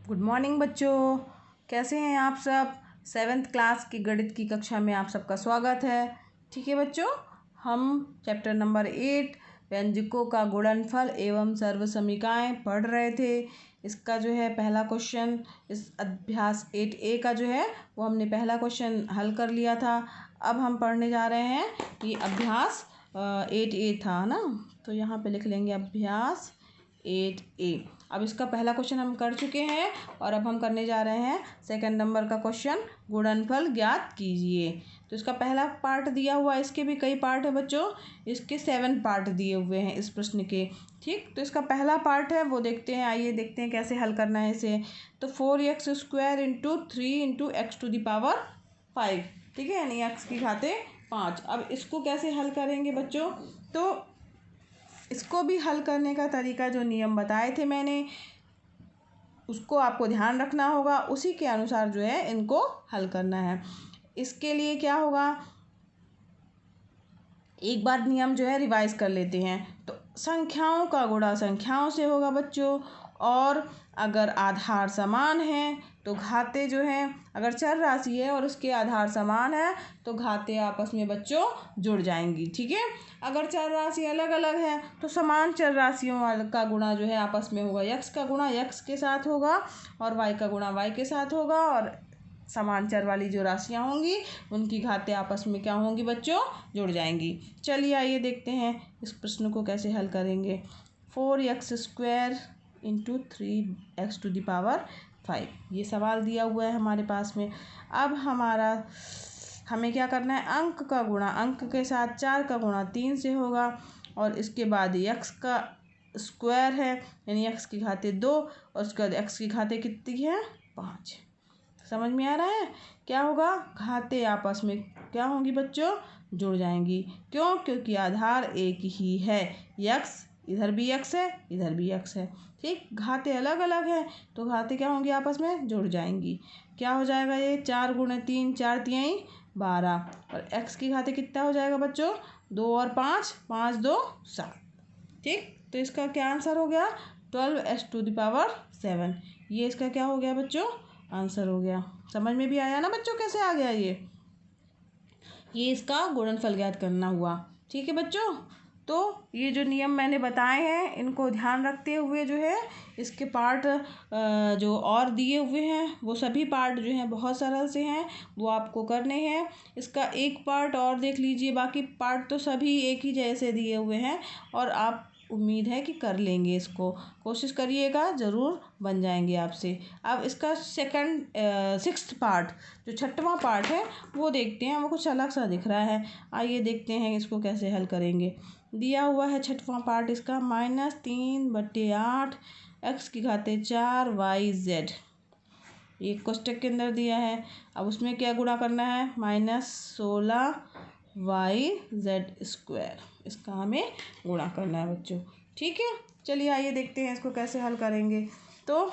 Good morning बच्चों, कैसे हैं आप सब। 7th क्लास की गणित की कक्षा में आप सबका स्वागत है। ठीक है बच्चों, हम चैप्टर नंबर 8 व्यंजकों का गुणनफल एवं सर्वसमीकाएँ पढ़ रहे थे। इसका जो है पहला क्वेश्चन, इस अभ्यास 8A का जो है वो हमने पहला क्वेश्चन हल कर लिया था। अब हम पढ़ने जा रहे हैं, ये अभ्यास 8A था ना, तो यहाँ पे लिख लेंगे अभ्यास 8A। अब इसका पहला क्वेश्चन हम कर चुके हैं और अब हम करने जा रहे हैं सेकंड नंबर का क्वेश्चन, गुणनफल ज्ञात कीजिए। तो इसका पहला पार्ट दिया हुआ है, इसके भी कई पार्ट है बच्चों, इसके 7 पार्ट दिए हुए हैं इस प्रश्न के। ठीक, तो इसका पहला पार्ट है वो देखते हैं, आइए देखते हैं कैसे हल करना है इसे। तो 4x² into 3 into x to the power 5, ठीक है, यानी एक्स की घाते 5। अब इसको कैसे हल करेंगे बच्चों, तो इसको भी हल करने का तरीका जो नियम बताए थे मैंने, उसको आपको ध्यान रखना होगा, उसी के अनुसार जो है इनको हल करना है। इसके लिए क्या होगा, एक बार नियम जो है रिवाइज कर लेते हैं। तो संख्याओं का गुणा संख्याओं से होगा बच्चों, और अगर आधार समान है तो घाते जो हैं, अगर चर राशि है और उसके आधार समान है तो घाते आपस में बच्चों जुड़ जाएंगी। ठीक है, अगर चर राशि अलग अलग है तो समान चर राशियों का गुणा जो है आपस में होगा, यक्स का गुणा यक्स के साथ होगा और वाई का गुणा वाई के साथ होगा, और समान चर वाली जो राशियाँ होंगी उनकी घातें आपस में क्या होंगी बच्चों, जुड़ जाएंगी। चलिए आइए देखते हैं इस प्रश्न को कैसे हल करेंगे। 4x² into 3x to the power 5, ये सवाल दिया हुआ है हमारे पास में। अब हमें क्या करना है, अंक का गुणा अंक के साथ 4 का गुणा 3 से होगा, और इसके बाद x का स्क्वायर है यानी x की घातें 2, और उसके बाद x की घातें कितनी है, 5। समझ में आ रहा है क्या होगा, घातें आपस में क्या होंगी बच्चों, जुड़ जाएंगी। क्यों, क्योंकि आधार एक ही है, यक्स इधर भी यक्स है इधर भी यक्स है। ठीक, घातें अलग अलग हैं तो घातें क्या होंगी, आपस में जुड़ जाएंगी। क्या हो जाएगा ये, 4 गुणे 3, 4 तिहाई 12, और x की घातें कितना हो जाएगा बच्चों, 2 और 5, 5 2 7। ठीक, तो इसका क्या आंसर हो गया, 12x टू द पावर 7। ये इसका क्या हो गया बच्चों, आंसर हो गया। समझ में भी आया ना बच्चों कैसे आ गया ये इसका गुणनफल ज्ञात करना हुआ। ठीक है बच्चों, तो ये जो नियम मैंने बताए हैं इनको ध्यान रखते हुए जो है इसके पार्ट जो और दिए हुए हैं वो सभी पार्ट जो हैं बहुत सरल से हैं, वो आपको करने हैं। इसका एक पार्ट और देख लीजिए, बाकी पार्ट तो सभी एक ही जैसे दिए हुए हैं और आप उम्मीद है कि कर लेंगे, इसको कोशिश करिएगा, ज़रूर बन जाएंगे आपसे। अब इसका 6th पार्ट, जो 6वां पार्ट है वो देखते हैं, वो कुछ अलग सा दिख रहा है। आइए देखते हैं इसको कैसे हल करेंगे। दिया हुआ है 6वां पार्ट इसका, -3/8 एक्स की घातें 4 YZ, ये कोष्टक के अंदर दिया है। अब उसमें क्या गुणा करना है, -16 YZ², इसका हमें गुणा करना है बच्चों। ठीक है, चलिए आइए देखते हैं इसको कैसे हल करेंगे। तो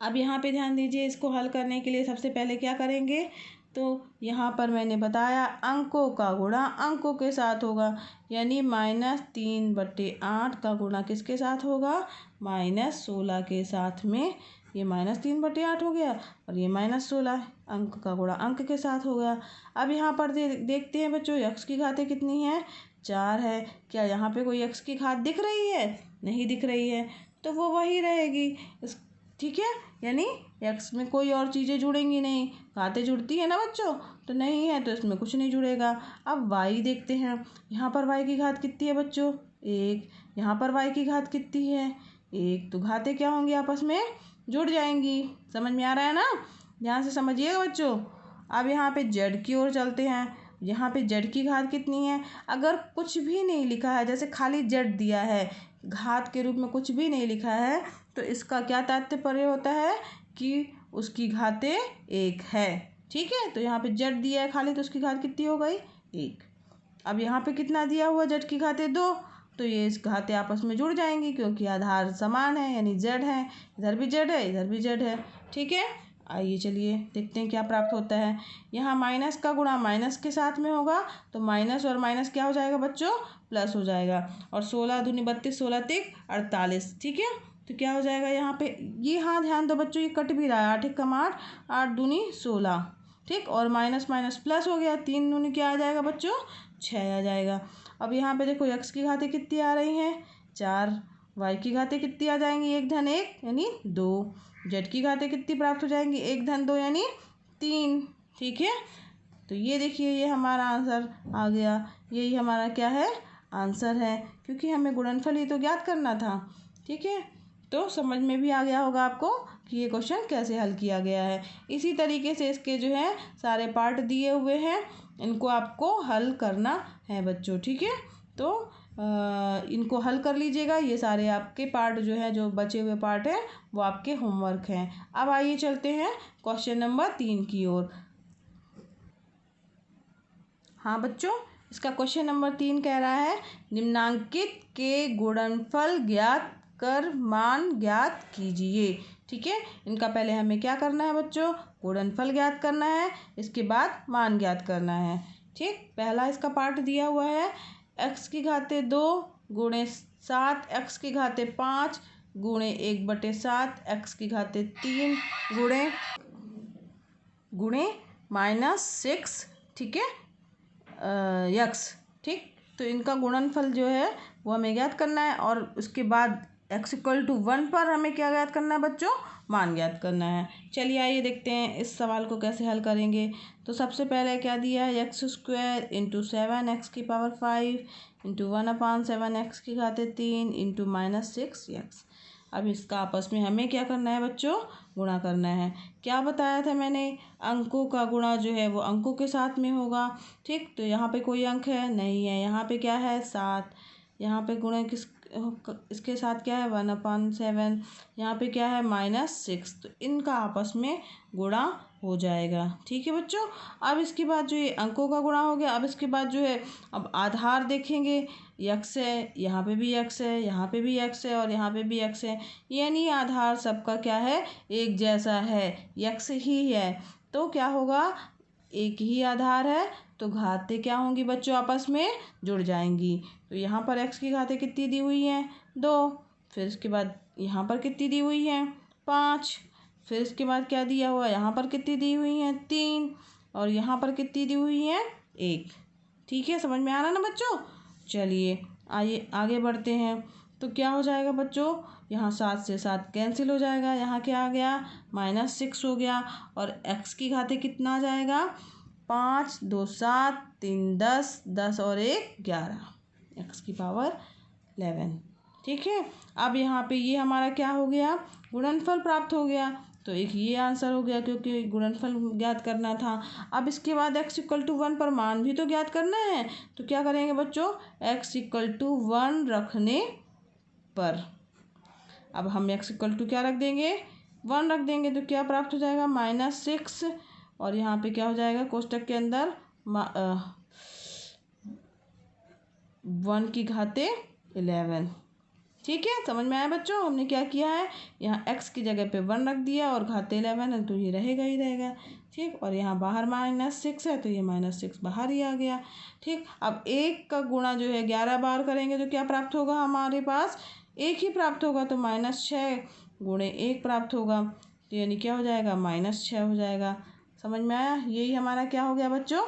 अब यहाँ पे ध्यान दीजिए, इसको हल करने के लिए सबसे पहले क्या करेंगे, तो यहाँ पर मैंने बताया अंकों का गुणा अंकों के साथ होगा, यानी -3/8 का गुणा किसके साथ होगा, -16 के साथ में। ये -3/8 हो गया और ये -16, अंक का गुणा अंक के साथ हो गया। अब यहाँ पर देखते हैं बच्चों, यक्स की घातें कितनी हैं, 4 है। क्या यहाँ पे कोई यक्स की घात दिख रही है, नहीं दिख रही है, तो वो वही रहेगी। ठीक है, यानी एक्स में कोई और चीज़ें जुड़ेंगी नहीं, घातें जुड़ती है ना बच्चों, तो नहीं है तो इसमें कुछ नहीं जुड़ेगा। अब वाई देखते हैं, यहाँ पर वाई की घात कितनी है बच्चों, 1, यहाँ पर वाई की घात कितनी है, 1, तो घातें क्या होंगी, आपस में जुड़ जाएंगी। समझ में आ रहा है ना, ध्यान से समझिएगा बच्चों। अब यहाँ पे जेड की ओर चलते हैं, यहाँ पे जेड की घात कितनी है, अगर कुछ भी नहीं लिखा है, जैसे खाली जेड दिया है, घात के रूप में कुछ भी नहीं लिखा है, तो इसका क्या तात्पर्य होता है कि उसकी घातें 1 है। ठीक है, तो यहाँ पे जेड दिया है खाली, तो उसकी घात कितनी हो गई, 1। अब यहाँ पे कितना दिया हुआ, जेड की घातें 2, तो ये इस घातें आपस में जुड़ जाएंगी क्योंकि आधार समान है, यानी जेड है, इधर भी जेड है इधर भी जेड है। ठीक है, आइए चलिए देखते हैं क्या प्राप्त होता है। यहाँ माइनस का गुणा माइनस के साथ में होगा, तो माइनस और माइनस क्या हो जाएगा बच्चों, प्लस हो जाएगा, और 16 दूनी 32, 16 तिक 48। ठीक है, तो क्या हो जाएगा यहाँ पे, ये हाँ ध्यान दो बच्चों, ये कट भी रहा है, 8 एकम 8, 8 दूनी 16, ठीक, और माइनस माइनस प्लस हो गया, 3 दूनी क्या आ जाएगा बच्चों, 6 आ जाएगा। अब यहाँ पे देखो x की घातें कितनी आ रही हैं, 4, y की घातें कितनी आ जाएंगी, 1 धन 1 यानी 2, z की घातें कितनी प्राप्त हो जाएंगी, 1 धन 2 यानी 3, ठीक है। तो ये देखिए ये हमारा आंसर आ गया, यही हमारा क्या है, आंसर है, क्योंकि हमें गुणनफल ही तो ज्ञात करना था, ठीक है। तो समझ में भी आ गया होगा आपको कि ये क्वेश्चन कैसे हल किया गया है। इसी तरीके से इसके जो है सारे पार्ट दिए हुए हैं, इनको आपको हल करना है बच्चों, ठीक है। तो इनको हल कर लीजिएगा, ये सारे आपके पार्ट जो है, जो बचे हुए पार्ट हैं वो आपके होमवर्क हैं। अब आइए चलते हैं क्वेश्चन नंबर 3 की ओर। हाँ बच्चों, इसका क्वेश्चन नंबर 3 कह रहा है निम्नांकित के गुणनफल ज्ञात कर मान ज्ञात कीजिए, ठीक है। इनका पहले हमें क्या करना है बच्चों, गुणनफल ज्ञात करना है, इसके बाद मान ज्ञात करना है, ठीक। पहला इसका पार्ट दिया हुआ है x की घातें 2 गुणे 7 x की घातें 5 गुणे 1/7 x की घातें 3 गुणे -6, ठीक है, यक्स, ठीक। तो इनका गुणनफल जो है वो हमें ज्ञात करना है, और उसके बाद x=1 पर हमें क्या ज्ञात करना है बच्चों, मान ज्ञात करना है। चलिए आइए देखते हैं इस सवाल को कैसे हल करेंगे। तो सबसे पहले क्या दिया है, x² × 7x⁵ × 1/7 x की घातें 3 × -6x। अब इसका आपस में हमें क्या करना है बच्चों, गुणा करना है। क्या बताया था मैंने, अंकों का गुणा जो है वो अंकों के साथ में होगा, ठीक। तो यहाँ पे कोई अंक है नहीं है, यहाँ पे क्या है 7, यहाँ पे गुणा इसके साथ क्या है 1/7, यहाँ पे क्या है -6, तो इनका आपस में गुणा हो जाएगा, ठीक है बच्चों। अब इसके बाद जो ये अंकों का गुणा हो गया, अब इसके बाद जो है अब आधार देखेंगे, x है, यहाँ पे भी x है, यहाँ पे भी x है और यहाँ पे भी x है, यानी आधार सबका क्या है, एक जैसा है, x ही है। तो क्या होगा, एक ही आधार है तो घातें क्या होंगी बच्चों, आपस में जुड़ जाएंगी। तो यहाँ पर x की घातें कितनी दी हुई हैं, 2, फिर इसके बाद यहाँ पर कितनी दी हुई हैं, 5, फिर इसके बाद क्या दिया हुआ है, यहाँ पर कितनी दी हुई हैं, 3, और यहाँ पर कितनी दी हुई हैं, 1, ठीक है। समझ में आ रहा है ना बच्चों। चलिए आइए आगे बढ़ते हैं। तो क्या हो जाएगा बच्चों, यहाँ 7 से 7 कैंसिल हो जाएगा, यहाँ क्या आ गया, -6 हो गया, और x की घातें कितना आ जाएगा, 5, 2 7, 3 10, 10 और 1 11, x⁻11, ठीक है। अब यहाँ पे ये हमारा क्या हो गया, गुणनफल प्राप्त हो गया, तो एक ये आंसर हो गया क्योंकि गुणनफल ज्ञात करना था। अब इसके बाद x=1 पर मान भी तो ज्ञात करना है, तो क्या करेंगे बच्चों, x=1 रखने पर अब हम क्या रख देंगे, 1 रख देंगे, तो क्या प्राप्त हो जाएगा, -6, और यहाँ पे क्या हो जाएगा, कोष्टक के अंदर 1 की घातें 11, ठीक है। समझ में आया बच्चों, हमने क्या किया है, यहाँ x की जगह पे 1 रख दिया और घातें 11 है तो ये रहेगा ही रहेगा, ठीक। और यहाँ बाहर -6 है तो ये -6 बाहर ही आ गया, ठीक। अब 1 का गुणा जो है 11 बार करेंगे तो क्या प्राप्त होगा, हमारे पास 1 ही प्राप्त होगा, तो -6 गुणे 1 प्राप्त होगा, तो यानी क्या हो जाएगा, -6 हो जाएगा। समझ में आया, यही हमारा क्या हो गया बच्चों,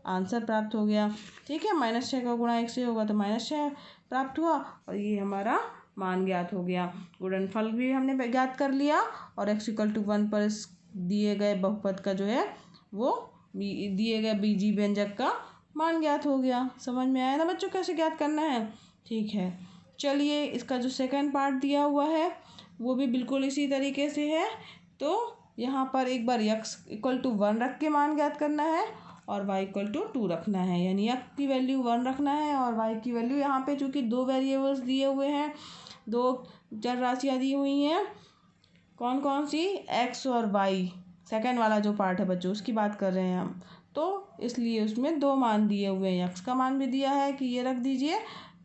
आंसर प्राप्त हो गया, ठीक है। -6 का गुणा 1 से होगा तो -6 प्राप्त हुआ, और ये हमारा मान ज्ञात हो गया। गुणनफल भी हमने ज्ञात कर लिया, और x=1 पर इस दिए गए बहुपद का जो है वो दिए गए बीजीय व्यंजक का मान ज्ञात हो गया। समझ में आया ना बच्चों कैसे ज्ञात करना है, ठीक है। चलिए इसका जो सेकंड पार्ट दिया हुआ है वो भी बिल्कुल इसी तरीके से है। तो यहाँ पर एक बार x=1 रख के मान ज्ञात करना है और y=2 रखना है, यानी x की वैल्यू 1 रखना है और y की वैल्यू, यहाँ पे चूँकि 2 वेरिएबल्स दिए हुए हैं, 2 चर राशियाँ दी हुई हैं, कौन कौन सी, x और y, सेकंड वाला जो पार्ट है बच्चों उसकी बात कर रहे हैं हम, तो इसलिए उसमें 2 मान दिए हुए हैं, x का मान भी दिया है कि ये रख दीजिए,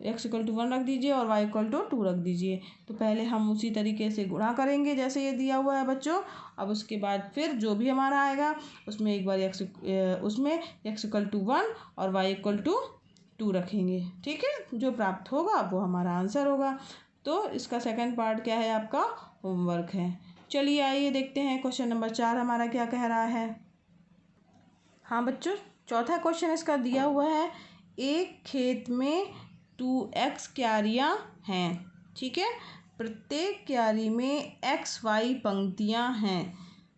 x=1 रख दीजिए और y=2 रख दीजिए। तो पहले हम उसी तरीके से गुणा करेंगे जैसे ये दिया हुआ है बच्चों। अब उसके बाद फिर जो भी हमारा आएगा उसमें एक बार x=1 और y=2 रखेंगे, ठीक है। जो प्राप्त होगा वो हमारा आंसर होगा। तो इसका सेकंड पार्ट क्या है आपका होमवर्क है। चलिए आइए देखते हैं क्वेश्चन नंबर 4 हमारा क्या कह रहा है। हाँ बच्चों, चौथा क्वेश्चन इसका दिया हुआ है, एक खेत में 2x क्यारियाँ हैं। ठीक है, प्रत्येक क्यारी में XY पंक्तियाँ हैं।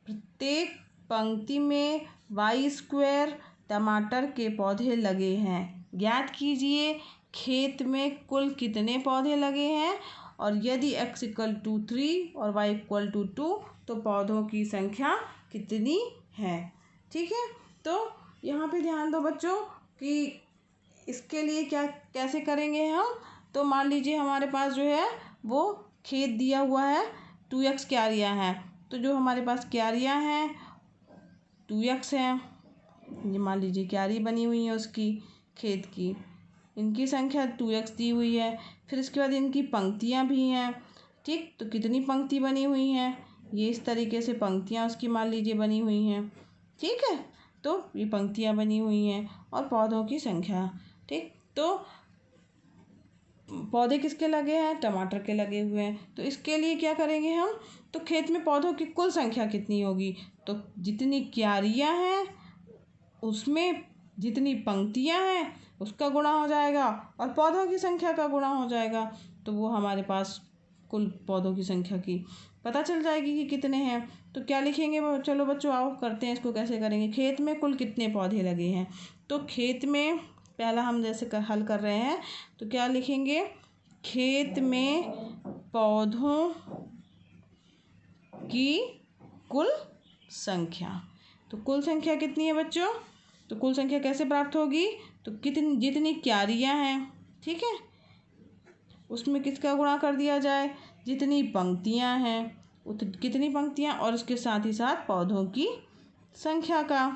प्रत्येक पंक्ति में y² टमाटर के पौधे लगे हैं। ज्ञात कीजिए खेत में कुल कितने पौधे लगे हैं, और यदि x = 3 और y = 2 तो पौधों की संख्या कितनी है। ठीक है, तो यहाँ पे ध्यान दो बच्चों कि इसके लिए क्या कैसे करेंगे हम। तो मान लीजिए हमारे पास जो है वो खेत दिया हुआ है, 2x क्यारियाँ हैं। तो जो हमारे पास क्यारियाँ हैं 2x हैं, ये मान लीजिए क्यारी बनी हुई है उसकी खेत की, इनकी संख्या 2x दी हुई है। फिर इसके बाद इनकी पंक्तियाँ भी हैं। ठीक, तो कितनी पंक्ति बनी हुई हैं, ये इस तरीके से पंक्तियाँ उसकी मान लीजिए बनी हुई हैं। ठीक है, तो ये पंक्तियाँ बनी हुई हैं और पौधों की संख्या। ठीक, तो पौधे किसके लगे हैं, टमाटर के लगे हुए हैं। तो इसके लिए क्या करेंगे हम, तो खेत में पौधों की कुल संख्या कितनी होगी, तो जितनी क्यारियाँ हैं उसमें जितनी पंक्तियाँ हैं उसका गुणा हो जाएगा और पौधों की संख्या का गुणा हो जाएगा। तो वो हमारे पास कुल पौधों की संख्या की पता चल जाएगी कि कितने हैं। तो क्या लिखेंगे, चलो बच्चों आओ करते हैं इसको, कैसे करेंगे। खेत में कुल कितने पौधे लगे हैं, तो खेत में पहला हम जैसे हल कर रहे हैं तो क्या लिखेंगे, खेत में पौधों की कुल संख्या। तो कुल संख्या कितनी है बच्चों, तो कुल संख्या कैसे प्राप्त होगी, तो कितनी जितनी क्यारियाँ हैं, ठीक है, उसमें किसका गुणा कर दिया जाए, जितनी पंक्तियाँ हैं कितनी पंक्तियाँ, और उसके साथ ही साथ पौधों की संख्या का,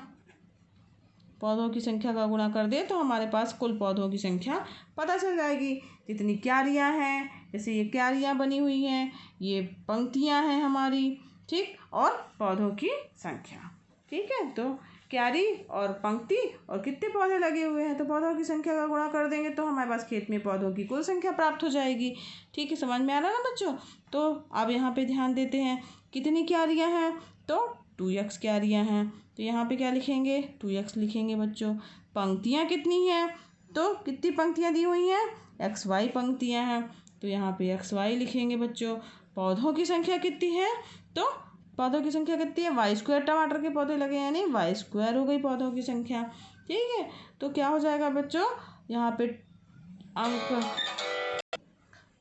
पौधों की संख्या का गुणा कर दे तो हमारे पास कुल पौधों की संख्या पता चल जाएगी। जितनी क्यारियाँ हैं, जैसे ये क्यारियाँ बनी हुई हैं, ये पंक्तियाँ हैं हमारी, ठीक, और पौधों की संख्या। ठीक है, तो क्यारी और पंक्ति और कितने पौधे लगे हुए हैं, तो पौधों की संख्या का गुणा कर देंगे तो हमारे पास खेत में पौधों की कुल संख्या प्राप्त हो जाएगी। ठीक है, समझ में आ रहा है ना बच्चों। तो अब यहाँ पे ध्यान देते हैं, कितनी क्यारियाँ हैं, तो 2x क्यारियाँ हैं। तो यहाँ पे क्या लिखेंगे, 2x लिखेंगे बच्चों। पंक्तियाँ कितनी हैं, तो कितनी पंक्तियाँ दी हुई हैं, XY पंक्तियाँ हैं, तो यहाँ पे XY लिखेंगे बच्चों। पौधों की संख्या कितनी है, तो पौधों की संख्या कितनी है, y² टमाटर के पौधे लगे यानी y² हो गई पौधों की संख्या। ठीक है, तो क्या हो जाएगा बच्चों, यहाँ पे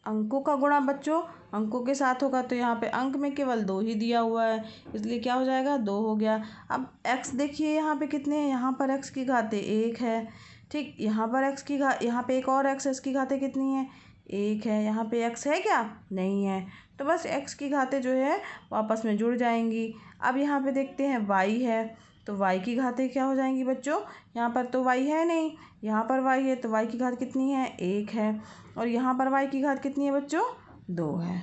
अंकों का गुणा बच्चों अंकों के साथ होगा, तो यहाँ पे अंक में केवल 2 ही दिया हुआ है, इसलिए क्या हो जाएगा, 2 हो गया। अब x देखिए यहाँ पे कितने हैं, यहाँ पर x की घातें 1 है। ठीक, यहाँ पर यहाँ पे एक और x है, इसकी घातें कितनी है, 1 है। यहाँ पे x है क्या, नहीं है, तो बस x की घातें जो है आपस में जुड़ जाएंगी। अब यहाँ पे देखते हैं y है, तो y की घातें क्या हो जाएंगी बच्चों, यहाँ पर तो y है नहीं, यहाँ पर y है, तो y की घात कितनी है, 1 है, और यहाँ पर y की घात कितनी है बच्चों, 2 है।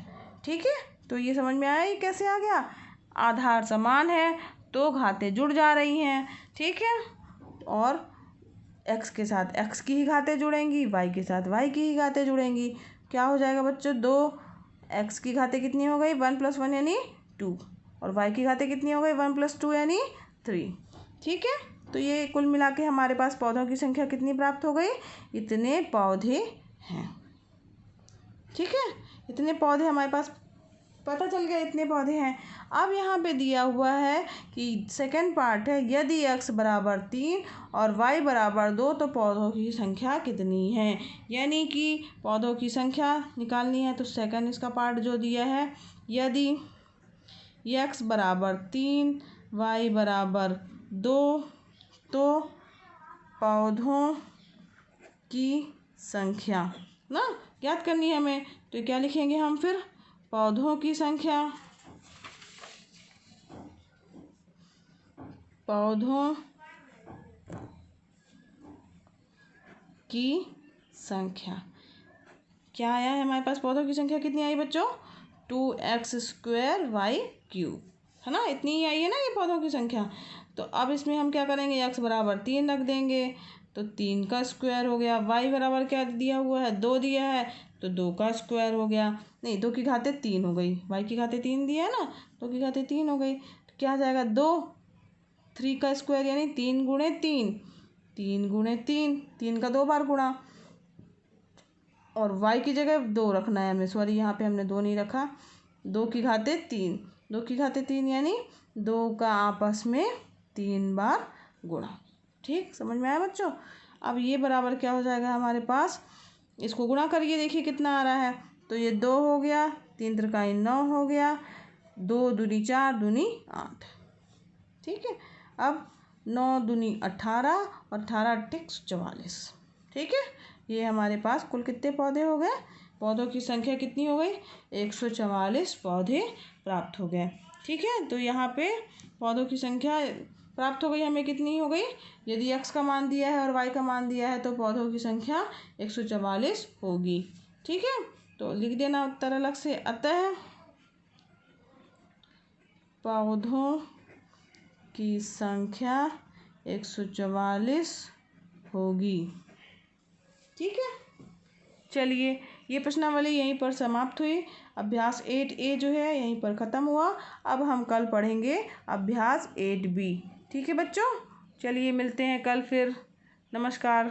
ठीक है, तो ये समझ में आया ये कैसे आ गया, आधार समान है तो घातें जुड़ जा रही हैं। ठीक है, और x के साथ x की ही घातें जुड़ेंगी, y के साथ y की ही घातें जुड़ेंगी। क्या हो जाएगा बच्चों, 2x की घातें कितनी हो गई, 1 + 1 यानी 2, और y की घातें कितनी हो गई, 1 + 2 यानी 3। ठीक है, तो ये कुल मिला के हमारे पास पौधों की संख्या कितनी प्राप्त हो गई, इतने पौधे हैं। ठीक है, इतने पौधे हमारे पास पता चल गया, इतने पौधे हैं। अब यहाँ पे दिया हुआ है कि सेकंड पार्ट है, यदि x = 3 और y = 2 तो पौधों की संख्या कितनी है, यानी कि पौधों की संख्या निकालनी है। तो सेकंड इसका पार्ट जो दिया है, यदि x = 3 y = 2 तो पौधों की संख्या ना ज्ञात करनी है हमें। तो क्या लिखेंगे हम फिर, पौधों की संख्या, पौधों की संख्या क्या आया है हमारे पास, पौधों की संख्या कितनी आई बच्चों, 2x² y³ है ना, इतनी ही आई है ना ये पौधों की संख्या। तो अब इसमें हम क्या करेंगे, x = 3 रख देंगे, तो 3 का स्क्वायर हो गया, y बराबर क्या दिया हुआ है, 2 दिया है, तो 2 का स्क्वायर हो गया, नहीं 2 की घाते 3 हो गई, y की घाते 3 दिया है ना, 2 की घाते 3 हो गई, तो क्या आ जाएगा 2, 3 का स्क्वायर यानी 3 गुणे 3, 3 गुणे 3, 3 का 2 बार गुणा, और y की जगह 2 रखना है हमें, सॉरी यहाँ पे हमने 2 नहीं रखा, 2 की घाते 3, 2 की घाते 3 यानी 2 का आपस में 3 बार गुणा। ठीक, समझ में आया बच्चों। अब ये बराबर क्या हो जाएगा हमारे पास, इसको गुणा करिए, देखिए कितना आ रहा है, तो ये 2 हो गया, 3 त्रिकाई 9 हो गया, 2 दूनी 4 दूनी 8। ठीक है, अब 9 दूनी 18 और 18 अट्ठे 44। ठीक है, ये हमारे पास कुल कितने पौधे हो गए, पौधों की संख्या कितनी हो गई, 144 पौधे प्राप्त हो गए। ठीक है, तो यहाँ पे पौधों की संख्या प्राप्त हो गई हमें, कितनी हो गई, यदि x का मान दिया है और y का मान दिया है तो पौधों की संख्या 144 होगी। ठीक है, तो लिख देना उत्तर अलग से, अतः पौधों की संख्या 144 होगी। ठीक है, चलिए ये प्रश्नावली यहीं पर समाप्त हुई। अभ्यास 8A जो है यहीं पर ख़त्म हुआ। अब हम कल पढ़ेंगे अभ्यास 8B। ठीक है बच्चों, चलिए मिलते हैं कल फिर, नमस्कार।